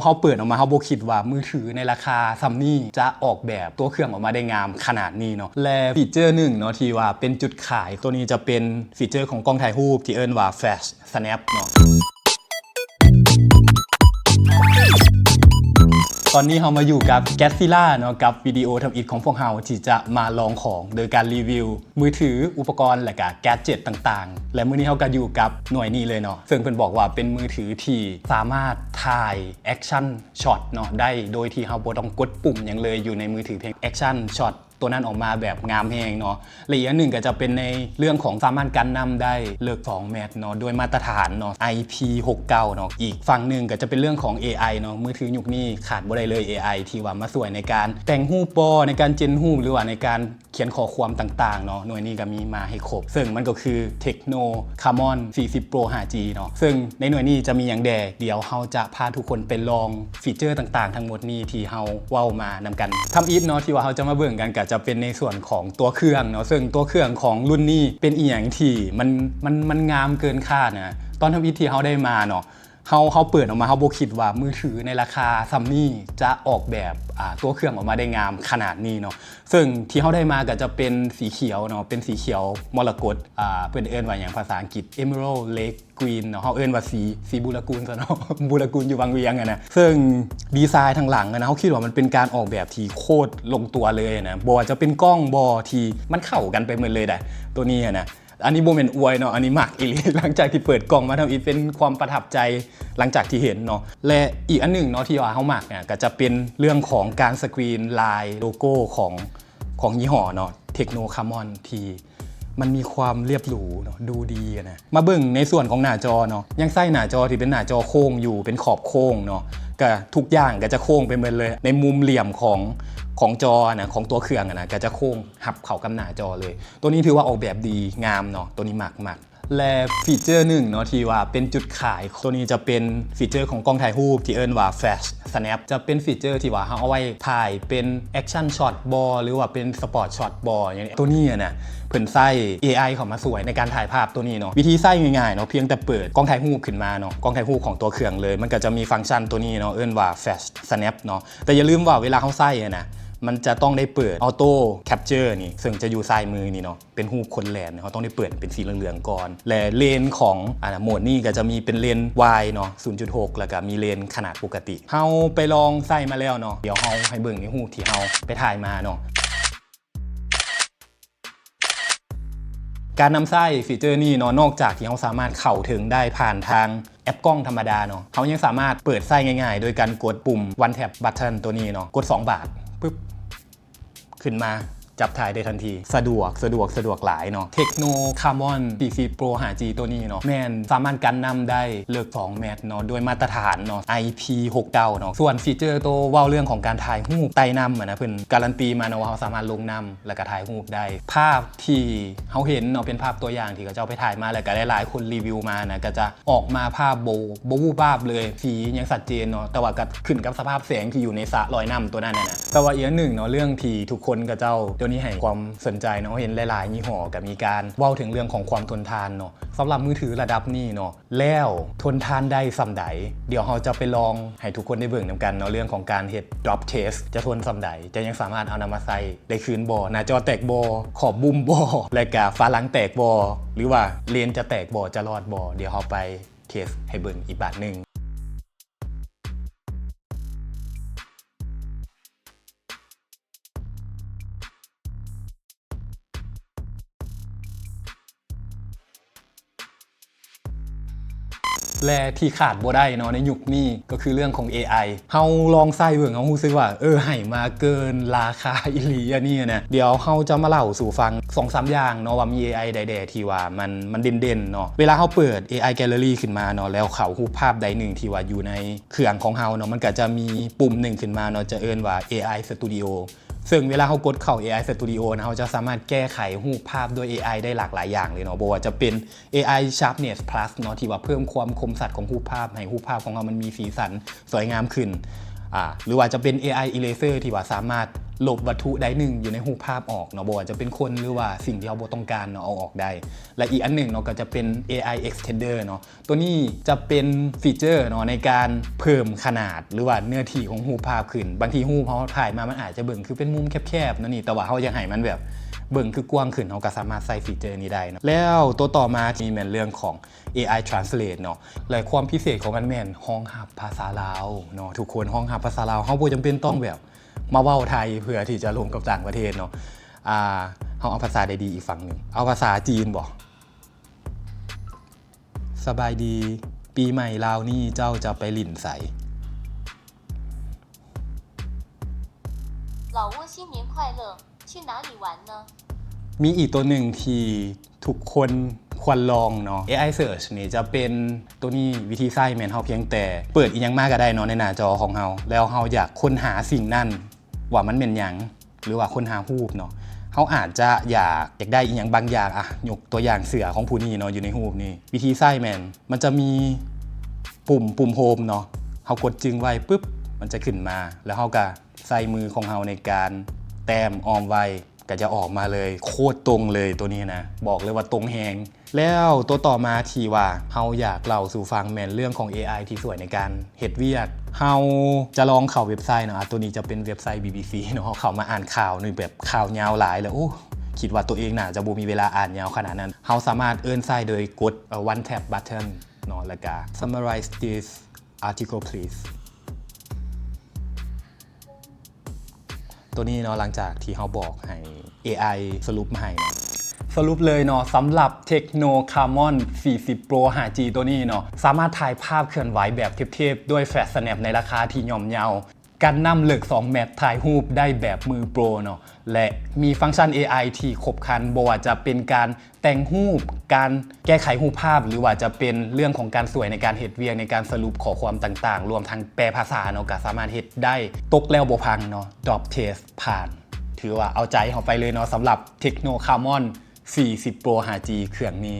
เขาเปิดออกมาเขาบ่คิดว่ามือถือในราคาซัมนี่จะออกแบบตัวเครื่องออกมาได้งามขนาดนี้เนาะและฟีเจอร์หนึ่งเนาะที่ว่าเป็นจุดขายตัวนี้จะเป็นฟีเจอร์ของกล้องถ่ายรูปที่เอิ้นว่า Flash Snap เนาะตอนนี้เรามาอยู่กับ Godzilla เนาะกับวิดีโอทำอิฐของพวกเราที่จะมาลองของโดยการรีวิวมือถืออุปกรณ์และก็แกดเจ็ตต่างๆและมื้อนี้เราก็อยู่กับหน่วยนี้เลยเนาะซึ่งเพิ่นบอกว่าเป็นมือถือที่สามารถถ่ายแอคชั่นช็อตเนาะได้โดยที่เราบ่ต้องกดปุ่มหยังเลยอยู่ในมือถือเพียงแอคชั่นช็อตตัวนั้นออกมาแบบงามแฮงเนาะและอีกอันหนึ่งก็จะเป็นในเรื่องของสามารถกันนำได้เลิก2 เมตรเนาะโดยมาตรฐานเนาะ IP69 เนาะอีกฝั่งหนึ่งก็จะเป็นเรื่องของ AI เนาะมือถือยุคนี้ขาดบ่ได้เลย AI ที่ว่ามาช่วยในการแต่งรูปในการเจนรูปหรือว่าในการเขียนข้อความต่างๆเนาะหน่วยนี้ก็มีมาให้ครบซึ่งมันก็คือ Tecno Camon 40 Pro 5G เนาะซึ่งในหน่วยนี้จะมีอย่างแดเดี๋ยวเราจะพาทุกคนไปลองฟีเจอร์ต่างๆทั้งหมดนี้ที่เราเว้ามานำกันทำอีทเนาะที่ว่าเราจะมาเบิ่งกันก็จะเป็นในส่วนของตัวเครื่องเนาะซึ่งตัวเครื่องของรุ่นนี้เป็นอีหยังที่มันงามเกินคาดนะตอนทำอีทที่เราได้มาเนาะเขาเปิดออกมาเขาบ่คิดว่ามือถือในราคาซัมนี่จะออกแบบตัวเครื่องออกมาได้งามขนาดนี้เนาะซึ่งที่เขาได้มาก็จะเป็นสีเขียวเนาะเป็นสีเขียวมรกตเพิ่นเอิ้นว่าอย่างภาษาอังกฤษ Emerald Lake Green เนาะเขาเอิ้นว่าสีบุรกูลซะเนาะ บุรกูลอยู่บางเวียงอะนะซึ่งดีไซน์ทางหลังนะเขาคิดว่ามันเป็นการออกแบบที่โคตรลงตัวเลยนะบ่ว่าจะเป็นกล้องบ่ที่มันเข้ากันไปหมดเลยได้ตัวนี้นะอันนี้โมเมนต์อวยเนาะอันนี้มักอีหลีหลังจากที่เปิดกล่องมาทำอีกเป็นความประทับใจหลังจากที่เห็นเนาะและอีกอันหนึ่งเนาะที่ว่าเขามักเนี่ยก็จะเป็นเรื่องของการสกรีนลายโลโก้ของยี่ห้อเนาะ Tecno Camon ที่มันมีความเรียบหรูเนาะดูดีนะมาเบิ่งในส่วนของหน้าจอเนาะยังใส่หน้าจอที่เป็นหน้าจอโค้งอยู่เป็นขอบโค้งเนาะก็ทุกอย่างก็จะโค้งไปหมดเลยในมุมเหลี่ยมของจอนะของตัวเครื่องนะก็จะโค้งหับเข้ากับหน้าจอเลยตัวนี้ถือว่าออกแบบดีงามเนาะตัวนี้มักและฟีเจอร์หนึ่งเนาะที่ว่าเป็นจุดขายตัวนี้จะเป็นฟีเจอร์ของกล้องถ่ายรูปที่เอิ้นว่า Flash Snap จะเป็นฟีเจอร์ที่ว่าเขาเอาไว้ถ่ายเป็นแอคชั่นช็อตบอหรือว่าเป็นสปอร์ตช็อตบออย่างนี้ตัวนี้นะเพิ่นใส่ AI เข้ามาสวยในการถ่ายภาพตัวนี้เนาะวิธีใส่ง่ายๆเนาะเพียงแต่เปิดกล้องถ่ายรูปขึ้นมาเนาะกล้องถ่ายรูปของตัวเครื่องเลยมันก็จะมีฟังก์ชันตัวนี้เนาะเอิ้นว่า Flash Snap เนาะแต่อย่าลืมว่าเวลาเขาใส่นะมันจะต้องได้เปิดออโต้แคปเจอร์นี่ซึ่งจะอยู่ซ้ายมือนี่เนาะเป็นรูปคนแลนเขาต้องได้เปิดเป็นสีเหลืองๆก่อนและเลนของโหมดนี่ก็จะมีเป็นเลน Y เนาะ 0.6 แล้วก็มีเลนขนาดปกติเฮาไปลองใส่มาแล้วเนาะเดี๋ยวเฮาให้เบิ่งในรูปที่เฮาไปถ่ายมาเนาะการนำไส้ฟีเจอร์นี้เนาะนอกจากที่เขาสามารถเข้าถึงได้ผ่านทางแอปกล้องธรรมดาเนาะเขายังสามารถเปิดไส้ง่ายๆโดยการกดปุ่ม One Tap Button ตัวนี้เนาะกด2 บาทปึ๊บขึ้นมาจับถ่ายได้ทันทีสะดวกหลายเนาะ Tecno Camon 40 Pro 5G ตัวนี้เนาะแม่นสามารถกันนำได้เลิก2 เมตรเนาะโดยมาตรฐานเนาะ IP69 เนาะส่วนฟีเจอร์ตัวว้าวเรื่องของการถ่ายรูปใต้น้ำนะเพิ่นการันตีมาเนาะว่าเขาสามารถลงน้ำแล้วก็ถ่ายรูปได้ภาพที่เขาเห็นเนาะเป็นภาพตัวอย่างที่เขาเจ้าไปถ่ายมาแล้วก็หลายๆคนรีวิวมานะก็จะออกมาภาพโบวูภาพเลยสียังชัดเจนเนาะแต่ว่าก็ขึ้นกับสภาพแสงที่อยู่ในสระลอยน้ำตัวนั้นนะแต่ว่าอีกหนึ่งเนาะเรื่องที่ทุกคนก็เจ้านี้ให้ความสนใจเนาะเห็นหลายๆยี่ห้อกับมีการเว้าถึงเรื่องของความทนทานเนาะสำหรับมือถือระดับนี้เนาะแล้วทนทานได้ส่ำใดเดี๋ยวเราจะไปลองให้ทุกคนได้เบิ่งนำกันเนาะเรื่องของการเฮ็ด drop test จะทนส่ำใดจะยังสามารถเอานำมาใส่ได้คืนบ่หน้าจอแตกบ่ขอบบุ้มบ่และก็ฝาหลังแตกบ่หรือว่าเลนจะแตกบ่จะรอดบ่เดี๋ยวเราไปเทสให้เบิ่งอีกบาทนึงและที่ขาดบ่ได้เนาะในยุคนี้ก็คือเรื่องของ AI เฮาลองใส่เบิ่งเฮารู้สึกว่าให้มาเกินราคาอีหลีอันนี้นะเดี๋ยวเฮาจะมาเล่าสู่ฟัง 2-3 อย่างเนาะว่ามี AI ใดๆที่ว่ามันเด่นๆเนาะเวลาเฮาเปิด AI Gallery ขึ้นมาเนาะแล้วเข้ารูปภาพใดหนึ่งที่ว่าอยู่ในเครื่องของเฮาเนาะมันก็จะมีปุ่มหนึ่งขึ้นมาเนาะจะเอิ้นว่า AI Studioซึ่งเวลาเขากดเข้า AI Studio นะเขาจะสามารถแก้ไขรูปภาพด้วย AI ได้หลากหลายอย่างเลยเนาะบ่ว่าจะเป็น AI Sharpness Plus เนาะที่ว่าเพิ่มความคมชัดของรูปภาพให้รูปภาพของเรามันมีสีสันสวยงามขึ้นหรือว่าจะเป็น AI Eraser ที่ว่าสามารถ ลบวัตถุใดหนึ่งอยู่ในรูปภาพออกเนาะบ่ว่าจะเป็นคนหรือว่าสิ่งที่เราบ่ต้องการเนาะเอาออกได้และอีกอันหนึ่งเนาะก็จะเป็น AI Extender เนาะตัวนี้จะเป็นฟีเจอร์เนาะในการเพิ่มขนาดหรือว่าเนื้อที่ของรูปภาพขึ้นบางทีรูปเฮาถ่ายมามันอาจจะเบิ่งคือเป็นมุมแคบๆเนาะนี่แต่ว่าเฮาอยากให้มันแบบเบิ่งคือกว้างขึ้นเราก็สามารถใส่ฟีเจอร์นี้ได้นะแล้วตัวต่อมาที่เป็นเรื่องของ AI Translate เนาะและความพิเศษของมันแม่นห้องหับภาษาลาวเนาะทุกคนห้องหับภาษาลาวเฮาบ่จำเป็นต้องแบบมาเว้าไทยเพื่อที่จะลงกับต่างประเทศเนาะเฮาเอาภาษาใดดีอีกฝั่งนึงเอาภาษาจีนบ่สบายดีปีใหม่ลาวนี่เจ้าจะไปหลิ่นใส老挝新年快乐去哪里玩呢มีอีกตัวหนึ่งที่ทุกคนควรลองเนาะ AI Search นี่จะเป็นตัวนี้วิธีใช้แม่นเฮาเพียงแต่เปิดอีหยังมาก็ได้เนาะในหน้าจอของเฮาแล้วเฮาอยากค้นหาสิ่งนั้นว่ามันเป็นหยังหรือว่าค้นหารูปเนาะเฮาอาจจะอยากได้อีหยังบางอย่างอะยกตัวอย่างเสือของผู้นี้เนาะอยู่ในรูปนี้วิธีใช้แม่นมันจะมีปุ่มโฮมเนาะเฮากดจึงไว้ปึ๊บมันจะขึ้นมาแล้วเฮาก็ใส่มือของเฮาในการแต้มออมไว้ก็จะออกมาเลยโคตรตรงเลยตัวนี้นะบอกเลยว่าตรงแฮงแล้วตัวต่อมาที่ว่าเฮาอยากเล่าสู่ฟังแม่นเรื่องของ AI ที่สวยในการเฮ็ดเวียกเฮาจะลองเข้าเว็บไซต์เนาะตัวนี้จะเป็นเว็บไซต์ BBC เนาะเข้ามาอ่านข่าวนี่แบบข่าวยาวหลายแล้วโอ้คิดว่าตัวเองน่าจะบ่มีเวลาอ่านยาวขนาดนั้นเฮาสามารถเอิ้นไซต์โดยกด one tap button เนาะแล้วก็ summarize this article pleaseตัวนี้เนาะหลังจากที่เขาบอกให้ AI สรุปมาให้สรุปเลยเนาะสำหรับ Tecno Camon 40 Pro 5G ตัวนี้เนาะสามารถถ่ายภาพเคลื่อนไหวแบบเทพๆด้วย Flash Snap ในราคาที่ย่อมเยาการนำเลิก2แมตถ่ายรูปได้แบบมือโปรเนาะและมีฟังก์ชัน AI ที่ครบครันบ่ว่าจะเป็นการแต่งรูปการแก้ไขรูปภาพหรือว่าจะเป็นเรื่องของการสวยในการเฮ็ดเวียกในการสรุปข้อความต่างๆรวมทั้งแปลภาษาเนาะก็สามารถเฮ็ดได้ตกแล้วบ่พังเนาะ Drop Test ผ่านถือว่าเอาใจเขาไปเลยเนาะสำหรับ Tecno Camon 40 Pro 5G เครื่องนี้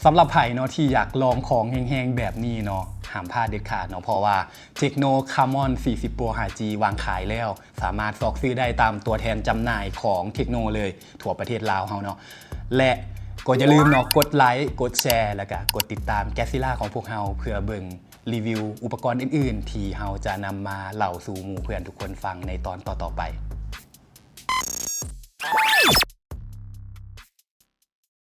สำหรับไผ่เนาะที่อยากลองของแห้งๆแบบนี้เนาะห้ามพลาดเด็ดขาดเนาะเพราะว่า Tecno Camon 40 Pro 5G วางขายแล้วสามารถซอกซื้อได้ตามตัวแทนจำหน่ายของ Tecno เลยทั่วประเทศลาวเฮาเนาะและก็อย่าลืมเนาะกดไลค์กดแชร์แล้วก็กดติดตาม Godzilla ของพวกเฮาเพื่อเบิ่งรีวิวอุปกรณ์อื่นๆที่เฮาจะนำมาเล่าสู่หมู่เพื่อนทุกคนฟังในตอนต่อๆไป